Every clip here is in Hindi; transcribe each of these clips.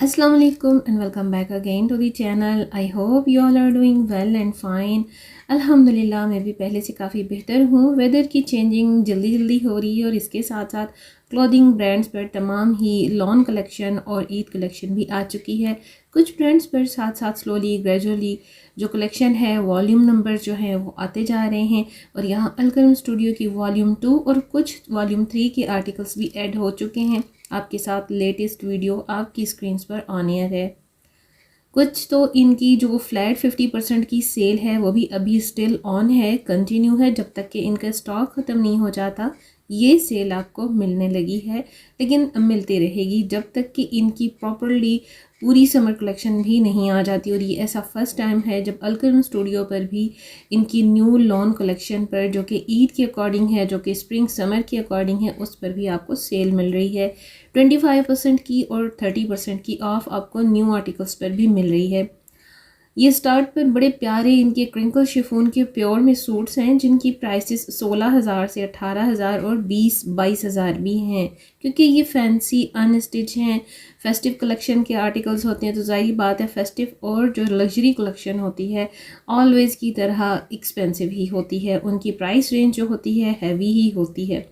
Assalamu alaikum and welcome back again to the channel. I hope you all are doing well and fine. अल्हम्दुलिल्लाह मैं भी पहले से काफ़ी बेहतर हूँ। वेदर की चेंजिंग जल्दी जल्दी हो रही है और इसके साथ साथ क्लोथिंग ब्रांड्स पर तमाम ही लॉन कलेक्शन और ईद कलेक्शन भी आ चुकी है। कुछ ब्रांड्स पर साथ साथ स्लोली ग्रेजुअली जो कलेक्शन है वॉल्यूम नंबर जो है वो आते जा रहे हैं और यहाँ अलकरम स्टूडियो की वॉल्यूम 2 और कुछ वॉल्यूम 3 के आर्टिकल्स भी ऐड हो चुके हैं। आपके साथ लेटेस्ट वीडियो आपकी स्क्रीन्स पर ऑन एयर है। कुछ तो इनकी जो फ्लैट 50% की सेल है वो भी अभी स्टिल ऑन है, कंटिन्यू है। जब तक कि इनका स्टॉक ख़त्म नहीं हो जाता ये सेल आपको मिलने लगी है, लेकिन मिलती रहेगी जब तक कि इनकी प्रॉपरली पूरी समर कलेक्शन भी नहीं आ जाती। और ये ऐसा फर्स्ट टाइम है जब अलकरम स्टूडियो पर भी इनकी न्यू लॉन कलेक्शन पर जो कि ईद के अकॉर्डिंग है, जो कि स्प्रिंग समर के अकॉर्डिंग है, उस पर भी आपको सेल मिल रही है। 25% की और 30% की ऑफ आपको न्यू आर्टिकल्स पर भी मिल रही है। ये स्टार्ट पर बड़े प्यारे इनके क्रिंकल शिफॉन के प्योर में सूट्स हैं जिनकी प्राइसेस 16,000 से 18,000 और 20-22,000 भी हैं। क्योंकि ये फैंसी अनस्टिच हैं, फेस्टिव कलेक्शन के आर्टिकल्स होते हैं, तो ज़ाहिर बात है फेस्टिव और जो लग्जरी कलेक्शन होती है ऑलवेज़ की तरह एक्सपेंसिव ही होती है। उनकी प्राइस रेंज जो होती है हैवी ही होती है।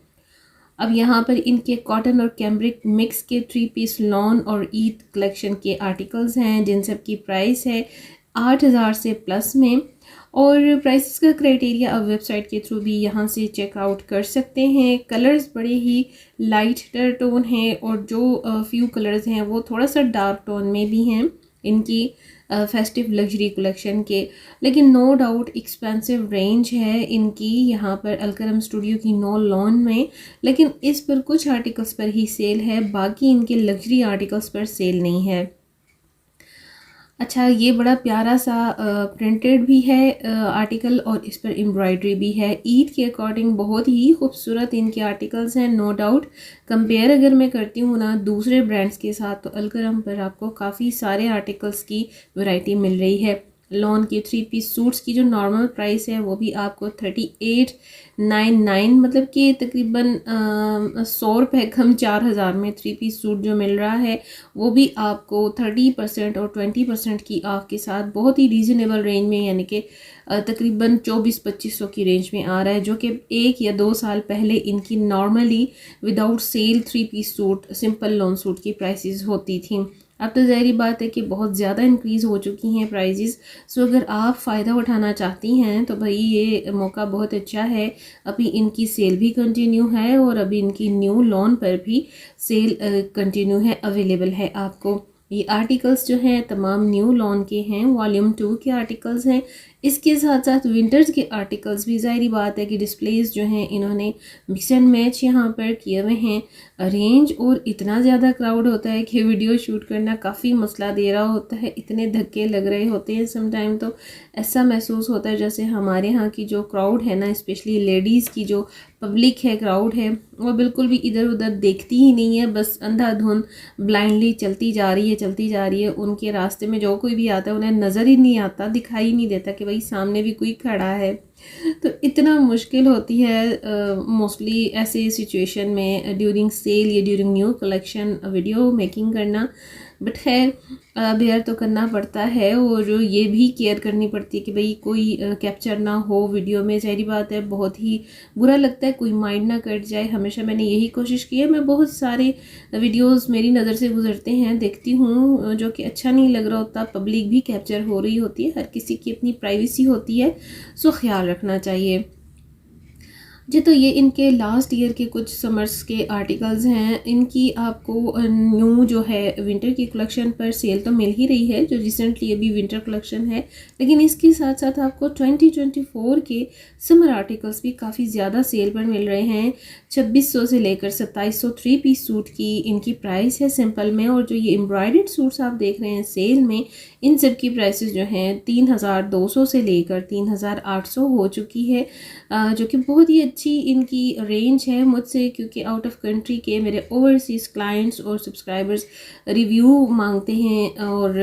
अब यहाँ पर इनके कॉटन और कैम्ब्रिक मिक्स के 3 पीस लॉन और ईद कलेक्शन के आर्टिकल्स हैं जिन सब की प्राइस है 8,000 से प्लस में। और प्राइसेस का क्राइटेरिया अब वेबसाइट के थ्रू भी यहाँ से चेकआउट कर सकते हैं। कलर्स बड़े ही लाइट टोन हैं और जो फ्यू कलर्स हैं वो थोड़ा सा डार्क टोन में भी हैं इनकी फेस्टिव लग्जरी कलेक्शन के। लेकिन नो डाउट एक्सपेंसिव रेंज है इनकी यहाँ पर अलकरम स्टूडियो की नो लॉन में। लेकिन इस पर कुछ आर्टिकल्स पर ही सेल है, बाकी इनके लग्जरी आर्टिकल्स पर सेल नहीं है। अच्छा, ये बड़ा प्यारा सा प्रिंटेड भी है आर्टिकल और इस पर एम्ब्रॉयडरी भी है। ईद के अकॉर्डिंग बहुत ही खूबसूरत इनके आर्टिकल्स हैं, नो डाउट। कंपेयर अगर मैं करती हूँ ना दूसरे ब्रांड्स के साथ तो अलकरम पर आपको काफ़ी सारे आर्टिकल्स की वैरायटी मिल रही है। लॉन के 3 पीस सूट्स की जो नॉर्मल प्राइस है वो भी आपको 3899 मतलब कि तकरीबन 100 रुपये कम 4,000 में 3 पीस सूट जो मिल रहा है वो भी आपको 30% और 20% की ऑफ के साथ बहुत ही रीज़नेबल रेंज में, यानी कि तकरीबन 2400-2500 की रेंज में आ रहा है, जो कि 1 या 2 साल पहले इनकी normally without sale 3 piece suit simple lawn suit की प्राइसेस होती थी। अब तो ज़ाहिर बात है कि बहुत ज़्यादा इंक्रीज़ हो चुकी हैं प्राइजेस। सो अगर आप फ़ायदा उठाना चाहती हैं तो भाई ये मौका बहुत अच्छा है। अभी इनकी सेल भी कंटिन्यू है और अभी इनकी न्यू लॉन पर भी सेल कंटिन्यू है, अवेलेबल है आपको। ये आर्टिकल्स जो हैं तमाम न्यू लॉन के हैं, वॉल्यूम 2 के आर्टिकल्स हैं। इसके साथ साथ विंटर्स के आर्टिकल्स भी, ज़ाहिर बात है कि डिस्प्लेस जो हैं इन्होंने मिक्स एंड मैच यहाँ पर किए हुए हैं। रेंज और इतना ज़्यादा क्राउड होता है कि वीडियो शूट करना काफ़ी मसला दे रहा होता है, इतने धक्के लग रहे होते हैं। समटाइम तो ऐसा महसूस होता है जैसे हमारे यहाँ की जो क्राउड है ना, स्पेशली लेडीज़ की जो पब्लिक है, क्राउड है, वो बिल्कुल भी इधर उधर देखती ही नहीं है, बस अंधाधुंध ब्लाइंडली चलती जा रही है। उनके रास्ते में जो कोई भी आता है उन्हें नज़र ही नहीं आता, दिखाई नहीं देता कि भाई सामने भी कोई खड़ा है। तो इतना मुश्किल होती है मोस्टली ऐसे सिचुएशन में ड्यूरिंग सेल या during new collection video making करना। बट खैर बेयर तो करना पड़ता है और ये भी केयर करनी पड़ती है कि भाई कोई कैप्चर ना हो वीडियो में। ज़ाहिर बात है बहुत ही बुरा लगता है, कोई माइंड ना कट जाए। हमेशा मैंने यही कोशिश की है। मैं बहुत सारे वीडियोस मेरी नज़र से गुजरते हैं, देखती हूँ जो कि अच्छा नहीं लग रहा होता, पब्लिक भी कैप्चर हो रही होती है, हर किसी की अपनी प्राइवेसी होती है, सो ख्याल रखना चाहिए जी। तो ये इनके लास्ट ईयर के कुछ समर्स के आर्टिकल्स हैं। इनकी आपको न्यू जो है विंटर की कलेक्शन पर सेल तो मिल ही रही है, जो रिसेंटली अभी विंटर कलेक्शन है। लेकिन इसके साथ साथ आपको 2024 के समर आर्टिकल्स भी काफ़ी ज़्यादा सेल पर मिल रहे हैं। 2600 से लेकर 2700 3 पीस सूट की इनकी प्राइस है सिंपल में। और जो ये एम्ब्रॉयडर्ड सूट्स आप देख रहे हैं सेल में, इन सब की प्राइसेस जो हैं 3,200 से लेकर 3,800 हो चुकी है, जो कि बहुत ही अच्छी इनकी रेंज है मुझसे, क्योंकि आउट ऑफ कंट्री के मेरे ओवरसीज़ क्लाइंट्स और सब्सक्राइबर्स रिव्यू मांगते हैं और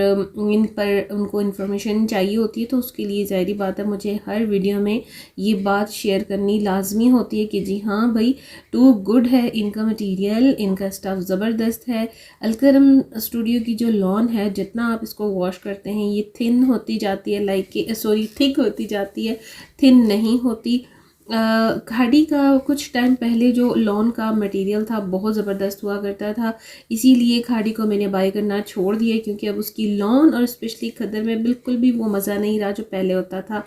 इन पर उनको इन्फॉर्मेशन चाहिए होती है, तो उसके लिए ज़ाहिर बात है मुझे हर वीडियो में ये बात शेयर करनी लाजमी होती है कि जी हाँ भाई, टू गुड है इनका मटेरियल, इनका स्टफ़ ज़बरदस्त है। अलकरम स्टूडियो की जो लॉन है, जितना आप इसको वॉश करते हैं ये थिन होती जाती है, थिक होती जाती है, थिन नहीं होती। खाड़ी का कुछ टाइम पहले जो लॉन का मटेरियल था बहुत ज़बरदस्त हुआ करता था, इसीलिए खाड़ी को मैंने बाय करना छोड़ दिया, क्योंकि अब उसकी लॉन और स्पेशली खद्दर में बिल्कुल भी वो मज़ा नहीं रहा जो पहले होता था।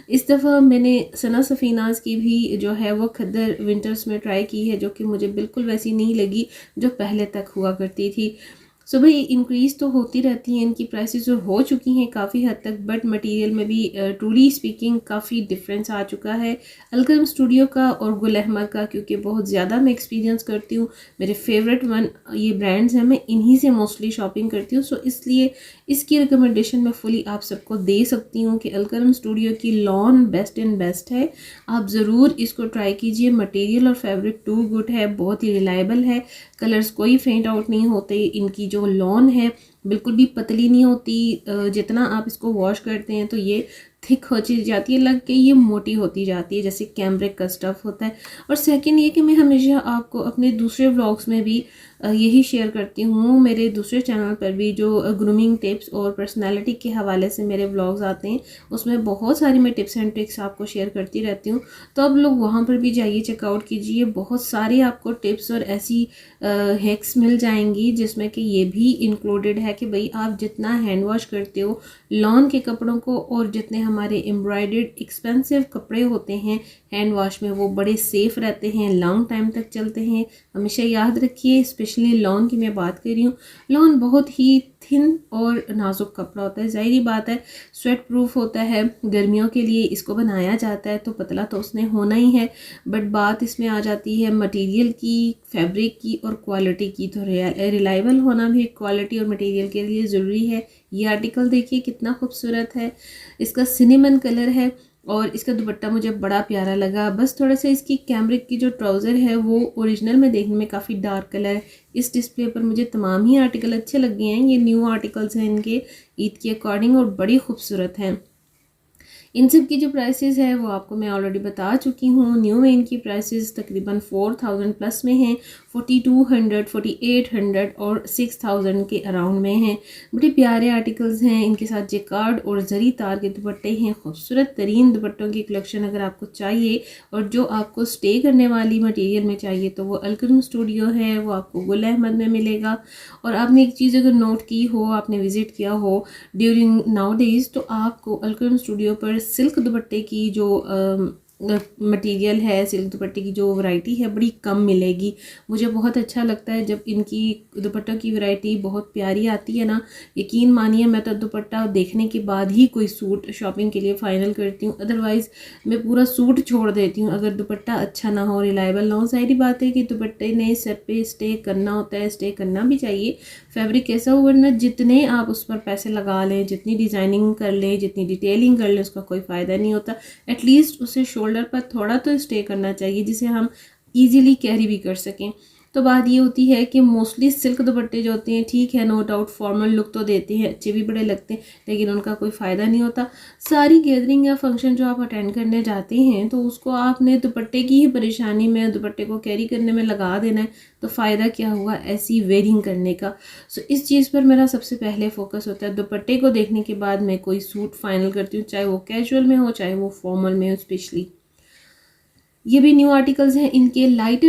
इस दफ़ा मैंने सना सफ़ीनाज़ की भी जो है वो खद्दर विंटर्स में ट्राई की है, जो कि मुझे बिल्कुल वैसी नहीं लगी जो पहले तक हुआ करती थी। सो भाई इंक्रीज़ तो होती रहती हैं इनकी प्राइसेस, और हो चुकी हैं काफ़ी हद तक, बट मटेरियल में भी ट्रूली स्पीकिंग काफ़ी डिफरेंस आ चुका है अलकरम स्टूडियो का और गुल अहमद का, क्योंकि बहुत ज़्यादा मैं एक्सपीरियंस करती हूँ। मेरे फेवरेट ये ब्रांड्स हैं, मैं इन्हीं से मोस्टली शॉपिंग करती हूँ। सो इसलिए इसकी रिकमेंडेशन मैं फुली आप सबको दे सकती हूँ कि अलकरम स्टूडियो की लॉन बेस्ट एंड बेस्ट है, आप ज़रूर इसको ट्राई कीजिए। मटेरियल और फैब्रिक टू गुड है, बहुत ही रिलायबल है, कलर्स कोई फेंट आउट नहीं होते, इनकी जो लॉन है बिल्कुल भी पतली नहीं होती, जितना आप इसको वॉश करते हैं तो ये थिक होती जाती है, लग के ये मोटी होती जाती है जैसे कैमरिक का स्टफ़ होता है। और सेकंड ये कि मैं हमेशा आपको अपने दूसरे व्लॉग्स में भी यही शेयर करती हूँ, मेरे दूसरे चैनल पर भी जो ग्रूमिंग टिप्स और पर्सनालिटी के हवाले से मेरे व्लॉग्स आते हैं, उसमें बहुत सारी मैं टिप्स एंड ट्रिक्स आपको शेयर करती रहती हूँ, तो अब लोग वहाँ पर भी जाइए, चेकआउट कीजिए। बहुत सारी आपको टिप्स और ऐसी हैक्स मिल जाएंगी जिसमें कि ये भी इंक्लूडेड है कि भाई आप जितना हैंड वॉश करते हो लॉन के कपड़ों को, और जितने हमारे एम्ब्रॉयडर्ड एक्सपेंसिव कपड़े होते हैं हैंड वॉश में, वो बड़े सेफ़ रहते हैं, लॉन्ग टाइम तक चलते हैं। हमेशा याद रखिए, स्पेशली लॉन की मैं बात कर रही हूँ, लॉन बहुत ही थिन और नाजुक कपड़ा होता है, ज़ाहिर बात है स्वेट प्रूफ होता है, गर्मियों के लिए इसको बनाया जाता है, तो पतला तो उसने होना ही है। बट बात इसमें आ जाती है मटेरियल की, फैब्रिक की और क्वालिटी की, तो रिलायबल होना भी क्वालिटी और मटेरियल के लिए ज़रूरी है। ये आर्टिकल देखिए कितना खूबसूरत है, इसका सिनेमन कलर है और इसका दुपट्टा मुझे बड़ा प्यारा लगा। बस थोड़ा सा इसकी कैमरिक की जो ट्राउज़र है वो ओरिजिनल में देखने में काफ़ी डार्क कलर है, इस डिस्प्ले पर मुझे तमाम ही आर्टिकल अच्छे लगे हैं। ये न्यू आर्टिकल्स हैं इनके ईद के अकॉर्डिंग और बड़ी खूबसूरत हैं। इन सब की जो प्राइसेस है वो आपको मैं ऑलरेडी बता चुकी हूँ। न्यू में इनकी प्राइसेस तकरीबन 4000 प्लस में हैं, 4200, 4800 और 6000 के अराउंड में हैं। बड़े प्यारे आर्टिकल्स हैं, इनके साथ जेकार्ड और जरी तार के दुपट्टे हैं। खूबसूरत तरीन दुपट्टों की कलेक्शन अगर आपको चाहिए और जो आपको स्टे करने वाली मटेरियल में चाहिए तो वो अलकरम स्टूडियो है, वो आपको गुल अहमद में मिलेगा। और आपने एक चीज़ अगर नोट की हो, आपने विज़िट किया हो ड्यूरिंग नाउ डेज़, तो आपको अलकरम स्टूडियो पर सिल्क दुपट्टे की जो मटेरियल है, सिल्क दुपट्टे की जो वैरायटी है बड़ी कम मिलेगी। मुझे बहुत अच्छा लगता है जब इनकी दुपट्टों की वैरायटी बहुत प्यारी आती है ना, यकीन मानिए मैं तो दुपट्टा देखने के बाद ही कोई सूट शॉपिंग के लिए फ़ाइनल करती हूँ, अदरवाइज़ मैं पूरा सूट छोड़ देती हूँ अगर दुपट्टा अच्छा ना हो, रिलायबल ना हो। सारी बात है कि दुपट्टे ने सर पे स्टे करना होता है, स्टे करना भी चाहिए, फैब्रिक कैसा हो, वरना जितने आप उस पर पैसे लगा लें, जितनी डिज़ाइनिंग कर लें, जितनी डिटेलिंग कर लें, उसका कोई फ़ायदा नहीं होता। एटलीस्ट उसे शोल्डर पर थोड़ा तो स्टे करना चाहिए जिसे हम इजीली कैरी भी कर सकें। तो बात ये होती है कि मोस्टली सिल्क दुपट्टे जो होते हैं, ठीक है नो डाउट फॉर्मल लुक तो देते हैं, अच्छे भी बड़े लगते हैं, लेकिन उनका कोई फ़ायदा नहीं होता। सारी गैदरिंग या फंक्शन जो आप अटेंड करने जाते हैं तो उसको आपने दुपट्टे की ही परेशानी में, दुपट्टे को कैरी करने में लगा देना है, तो फ़ायदा क्या हुआ ऐसी वेयरिंग करने का। सो इस चीज़ पर मेरा सबसे पहले फोकस होता है। दुपट्टे को देखने के बाद मैं कोई सूट फाइनल करती हूँ, चाहे वो कैजुअल में हो चाहे वो फॉर्मल में हो। स्पेशली ये भी न्यू आर्टिकल्स हैं, इनके लाइटर